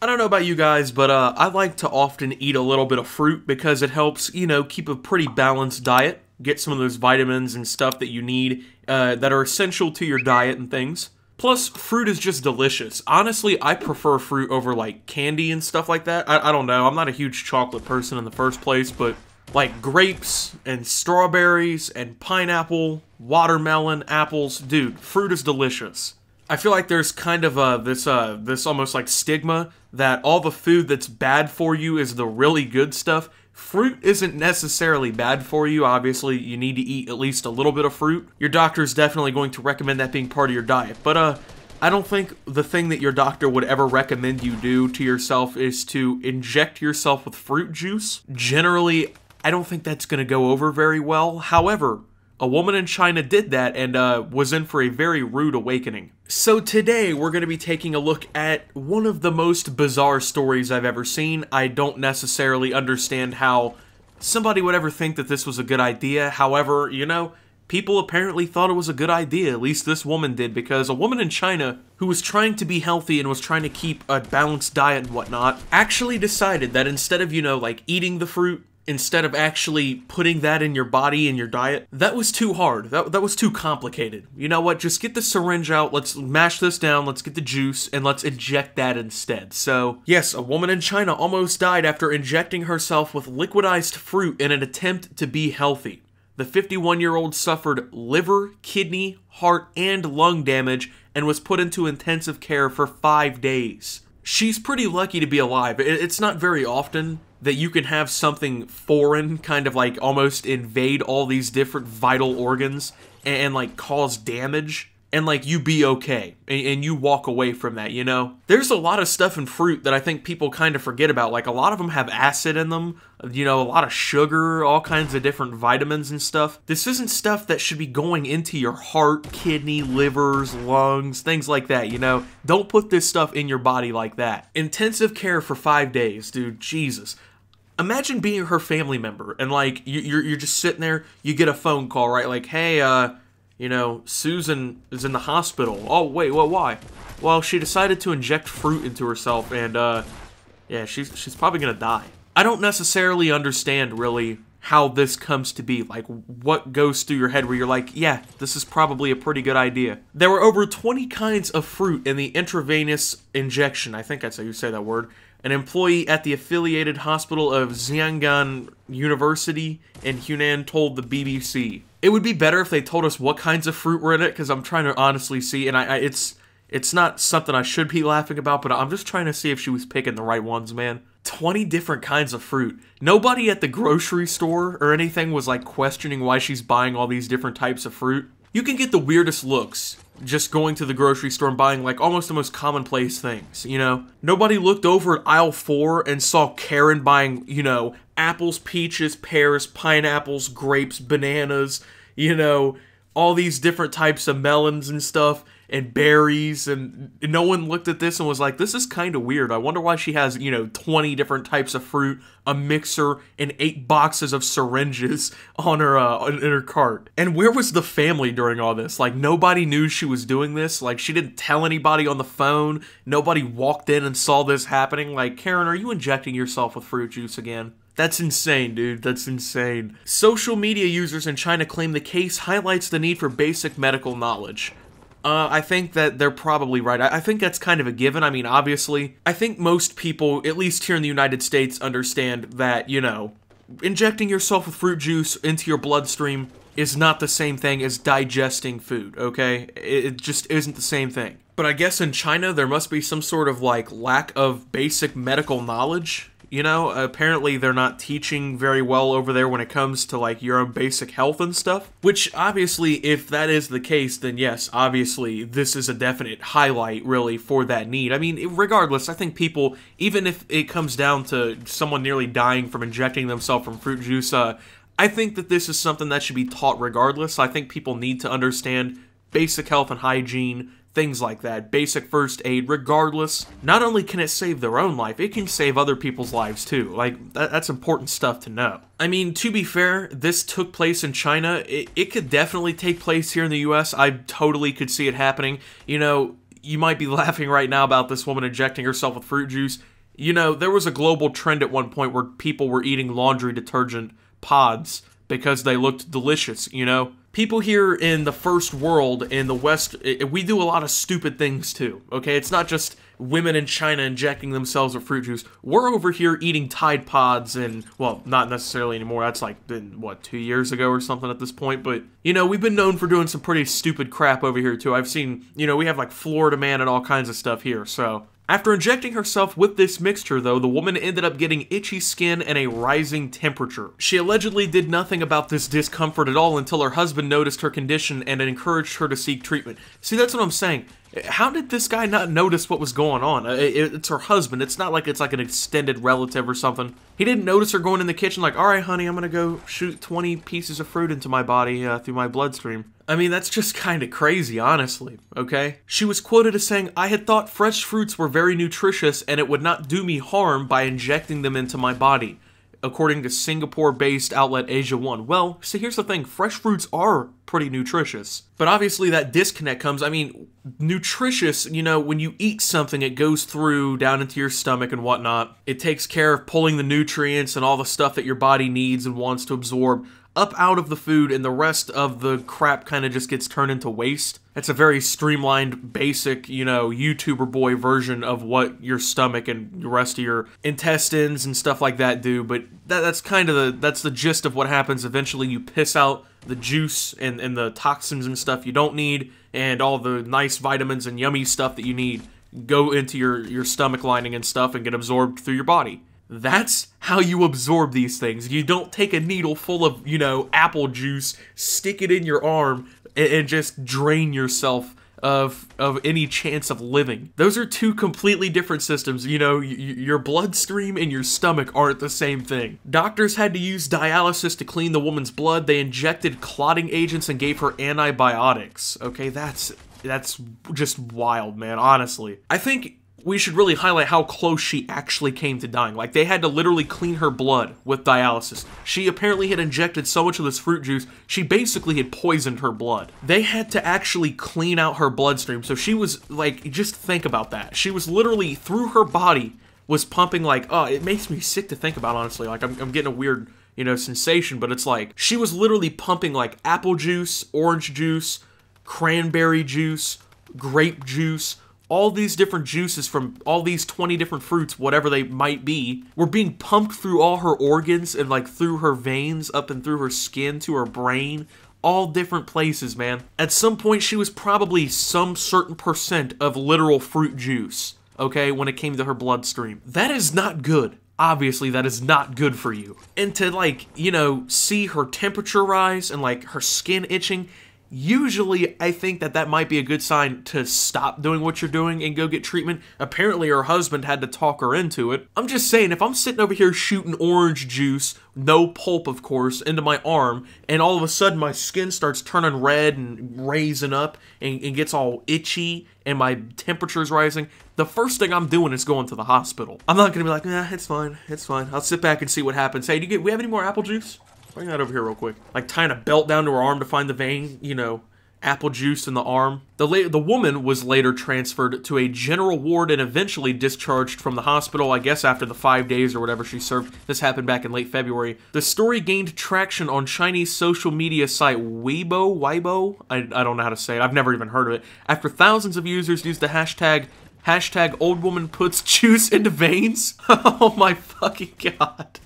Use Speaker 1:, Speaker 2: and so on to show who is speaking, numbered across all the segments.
Speaker 1: I don't know about you guys, but I like to often eat a little bit of fruit because it helps, keep a pretty balanced diet, get some of those vitamins and stuff that you need that are essential to your diet and things. Plus, fruit is just delicious. Honestly, I prefer fruit over, like, candy and stuff like that. I don't know, I'm not a huge chocolate person in the first place, but, like, grapes and strawberries and pineapple, watermelon, apples, dude, fruit is delicious. I feel like there's kind of this almost like stigma that all the food that's bad for you is the really good stuff. Fruit isn't necessarily bad for you. Obviously, you need to eat at least a little bit of fruit. Your doctor is definitely going to recommend that being part of your diet. But I don't think the thing that your doctor would ever recommend you do to yourself is to inject yourself with fruit juice. Generally, I don't think that's going to go over very well. However, a woman in China did that and was in for a very rude awakening. So today, we're going to be taking a look at one of the most bizarre stories I've ever seen. I don't necessarily understand how somebody would ever think that this was a good idea. However, people apparently thought it was a good idea. At least this woman did, because a woman in China who was trying to be healthy and was trying to keep a balanced diet and whatnot actually decided that instead of, like eating the fruit, instead of actually putting that in your body and your diet, that was too hard. That was too complicated. You know what? Just get the syringe out, let's mash this down, let's get the juice, and let's inject that instead. So, yes, a woman in China almost died after injecting herself with liquidized fruit in an attempt to be healthy. The 51-year-old suffered liver, kidney, heart, and lung damage and was put into intensive care for 5 days. She's pretty lucky to be alive. It's not very often that you can have something foreign kind of like almost invade all these different vital organs and like cause damage and like you be okay and you walk away from that, There's a lot of stuff in fruit that I think people kind of forget about. Like a lot of them have acid in them, a lot of sugar, all kinds of different vitamins and stuff. This isn't stuff that should be going into your heart, kidney, livers, lungs, things like that, Don't put this stuff in your body like that. Intensive care for 5 days, dude, Jesus. Imagine being her family member and like you're just sitting there, you get a phone call, right? Like, hey, Susan is in the hospital. Oh, wait, well, why? Well, she decided to inject fruit into herself and yeah, she's probably gonna die. I don't necessarily understand really how this comes to be, like what goes through your head where you're like, yeah, this is probably a pretty good idea. There were over 20 kinds of fruit in the intravenous injection, I think that's how you say that word. An employee at the affiliated hospital of Zhejiang University in Hunan told the BBC. It would be better if they told us what kinds of fruit were in it, because I'm trying to honestly see, and it's not something I should be laughing about, but I'm just trying to see if she was picking the right ones, man. 20 different kinds of fruit. Nobody at the grocery store or anything was like questioning why she's buying all these different types of fruit. You can get the weirdest looks just going to the grocery store and buying like almost the most commonplace things, Nobody looked over at aisle 4 and saw Karen buying, apples, peaches, pears, pineapples, grapes, bananas, all these different types of melons and stuff, and berries, and no one looked at this and was like, this is kind of weird. I wonder why she has, 20 different types of fruit, a mixer, and 8 boxes of syringes on her, in her cart. And where was the family during all this? Like, nobody knew she was doing this. Like, she didn't tell anybody on the phone. Nobody walked in and saw this happening. Like, Karen, are you injecting yourself with fruit juice again? That's insane, dude. That's insane. Social media users in China claim the case highlights the need for basic medical knowledge. I think that they're probably right. I think that's kind of a given. I mean, obviously, I think most people, at least here in the United States, understand that, injecting yourself with fruit juice into your bloodstream is not the same thing as digesting food, okay? It just isn't the same thing. But I guess in China, there must be some sort of, like, lack of basic medical knowledge. Apparently they're not teaching very well over there when it comes to, like, your own basic health and stuff. Which, obviously, if that is the case, then yes, obviously, this is a definite highlight, really, for that need. I mean, regardless, I think people, even if it comes down to someone nearly dying from injecting themselves from fruit juice, I think that this is something that should be taught regardless. I think people need to understand basic health and hygiene, things like that, basic first aid, regardless. Not only can it save their own life, it can save other people's lives too. Like, that's important stuff to know. I mean, to be fair, this took place in China. It could definitely take place here in the US. I totally could see it happening. you might be laughing right now about this woman injecting herself with fruit juice. You know, there was a global trend at one point where people were eating laundry detergent pods because they looked delicious, you know? People here in the first world, in the West, we do a lot of stupid things too, okay? It's not just women in China injecting themselves with fruit juice. We're over here eating Tide Pods and, well, not necessarily anymore. That's like been, what, 2 years ago or something at this point? But, you know, we've been known for doing some pretty stupid crap over here too. I've seen, you know, we have like Florida Man and all kinds of stuff here, so... After injecting herself with this mixture, though, the woman ended up getting itchy skin and a rising temperature. She allegedly did nothing about this discomfort at all until her husband noticed her condition and encouraged her to seek treatment. See, that's what I'm saying. How did this guy not notice what was going on? It's her husband. It's not like it's like an extended relative or something. He didn't notice her going in the kitchen like, all right, honey, I'm gonna go shoot 20 pieces of fruit into my body through my bloodstream. I mean, that's just kind of crazy, honestly, okay? She was quoted as saying, I had thought fresh fruits were very nutritious and it would not do me harm by injecting them into my body, according to Singapore-based outlet Asia One. Well, see, here's the thing. Fresh fruits are pretty nutritious. But obviously that disconnect comes, I mean, nutritious, you know, when you eat something, it goes through down into your stomach and whatnot. It takes care of pulling the nutrients and all the stuff that your body needs and wants to absorb up out of the food, and the rest of the crap kind of just gets turned into waste. That's a very streamlined, basic, you know, YouTuber boy version of what your stomach and the rest of your intestines and stuff like that do, but that's kind of that's the gist of what happens. Eventually you piss out the juice and the toxins and stuff you don't need, and all the nice vitamins and yummy stuff that you need go into your stomach lining and stuff and get absorbed through your body. That's how you absorb these things. You don't take a needle full of, you know, apple juice, stick it in your arm, and just drain yourself of any chance of living. Those are two completely different systems. You know, your bloodstream and your stomach aren't the same thing. Doctors had to use dialysis to clean the woman's blood. They injected clotting agents and gave her antibiotics. Okay, that's just wild, man, honestly. I think we should really highlight how close she actually came to dying. Like, they had to literally clean her blood with dialysis. She apparently had injected so much of this fruit juice, she basically had poisoned her blood. They had to actually clean out her bloodstream, so she was, like, just think about that. She was literally, through her body, was pumping, like, oh, it makes me sick to think about, honestly. Like, I'm getting a weird, you know, sensation, but it's like, she was literally pumping, like, apple juice, orange juice, cranberry juice, grape juice, all these different juices from all these 20 different fruits, whatever they might be, were being pumped through all her organs and like through her veins, up and through her skin, to her brain, all different places, man. At some point, she was probably some certain percent of literal fruit juice, okay, when it came to her bloodstream. That is not good. Obviously, that is not good for you. And to, like, you know, see her temperature rise and, like, her skin itching, usually, I think that might be a good sign to stop doing what you're doing and go get treatment. Apparently, her husband had to talk her into it. I'm just saying, if I'm sitting over here shooting orange juice, no pulp, of course, into my arm, and all of a sudden my skin starts turning red and raising up and gets all itchy and my temperature's rising, the first thing I'm doing is going to the hospital. I'm not gonna be like, nah, it's fine, it's fine. I'll sit back and see what happens. Hey, we have any more apple juice? Bring that over here real quick. Like tying a belt down to her arm to find the vein, you know, apple juice in the arm. The woman was later transferred to a general ward and eventually discharged from the hospital, I guess after the 5 days or whatever she served. This happened back in late February. The story gained traction on Chinese social media site Weibo? I don't know how to say it. I've never even heard of it. After thousands of users used the hashtag old woman puts juice into veins. Oh my fucking god.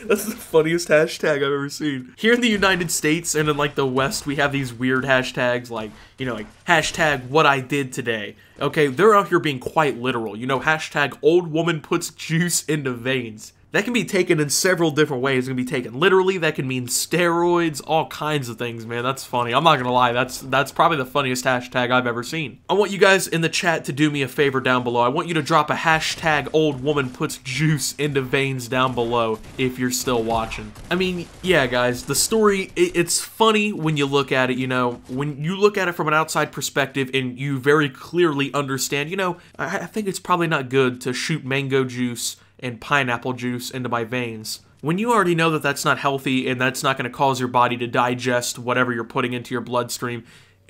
Speaker 1: That's the funniest hashtag I've ever seen. Here in the United States and in like the West, we have these weird hashtags like, you know, like hashtag what I did today. Okay, they're out here being quite literal. You know, hashtag old woman puts juice into veins. That can be taken in several different ways. It can be taken literally. That can mean steroids, all kinds of things, man. That's funny. I'm not gonna lie. That's probably the funniest hashtag I've ever seen. I want you guys in the chat to do me a favor down below. I want you to drop a hashtag old woman puts juice into veins down below if you're still watching. I mean, yeah, guys, the story, it's funny when you look at it, you know, when you look at it from an outside perspective and you very clearly understand, you know, I think it's probably not good to shoot mango juice and pineapple juice into my veins. When you already know that that's not healthy and that's not going to cause your body to digest whatever you're putting into your bloodstream,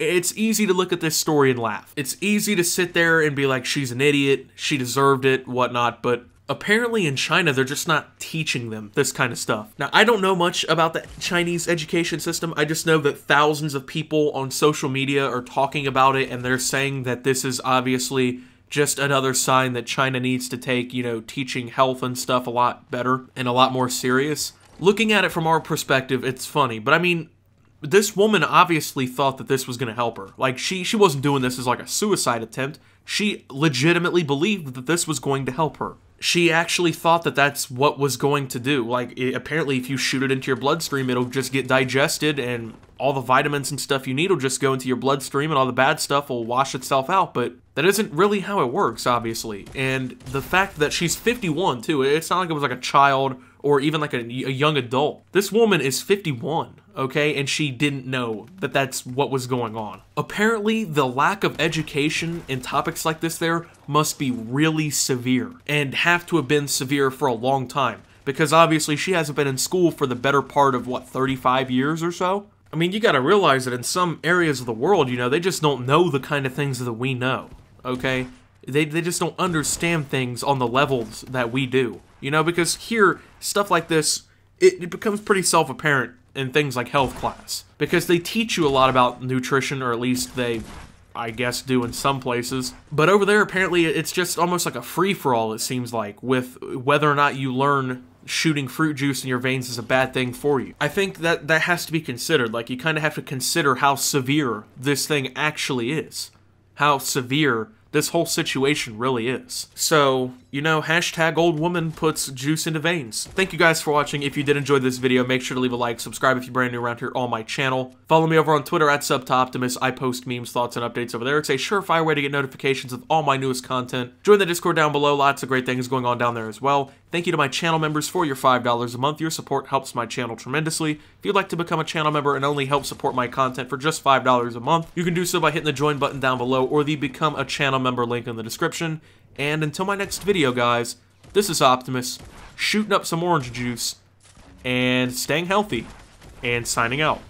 Speaker 1: it's easy to look at this story and laugh. It's easy to sit there and be like, she's an idiot, she deserved it, whatnot, but apparently in China, they're just not teaching them this kind of stuff. Now, I don't know much about the Chinese education system. I just know that thousands of people on social media are talking about it, and they're saying that this is obviously just another sign that China needs to take, you know, teaching health and stuff a lot better and a lot more serious. Looking at it from our perspective, it's funny, but I mean, this woman obviously thought that this was going to help her. Like, she wasn't doing this as like a suicide attempt. She legitimately believed that this was going to help her. She actually thought that that's what was going to do. Like, apparently if you shoot it into your bloodstream, it'll just get digested and all the vitamins and stuff you need will just go into your bloodstream and all the bad stuff will wash itself out. But that isn't really how it works, obviously. And the fact that she's 51, too, it's not like it was like a child or even like a young adult. This woman is 51, okay? And she didn't know that that's what was going on. Apparently, the lack of education in topics like this there must be really severe and have to have been severe for a long time. Because obviously she hasn't been in school for the better part of, what, 35 years or so? I mean, you gotta realize that in some areas of the world, you know, they just don't know the kind of things that we know, okay? They just don't understand things on the levels that we do. You know, because here, stuff like this, it becomes pretty self-apparent in things like health class. Because they teach you a lot about nutrition, or at least they, I guess, do in some places. But over there, apparently, it's just almost like a free-for-all, it seems like, with whether or not you learn shooting fruit juice in your veins is a bad thing for you. I think that has to be considered. Like, you kind of have to consider how severe this thing actually is. How severe this whole situation really is. So, you know, hashtag old woman puts juice into veins. Thank you guys for watching. If you did enjoy this video, make sure to leave a like, subscribe if you're brand new around here on my channel. Follow me over on Twitter at SubToOptimus. I post memes, thoughts, and updates over there. It's a surefire way to get notifications of all my newest content. Join the Discord down below. Lots of great things going on down there as well. Thank you to my channel members for your $5 a month. Your support helps my channel tremendously. If you'd like to become a channel member and only help support my content for just $5 a month, you can do so by hitting the join button down below or the become a channel member link in the description. And until my next video, guys, this is Optimus, shooting up some orange juice, and staying healthy, and signing out.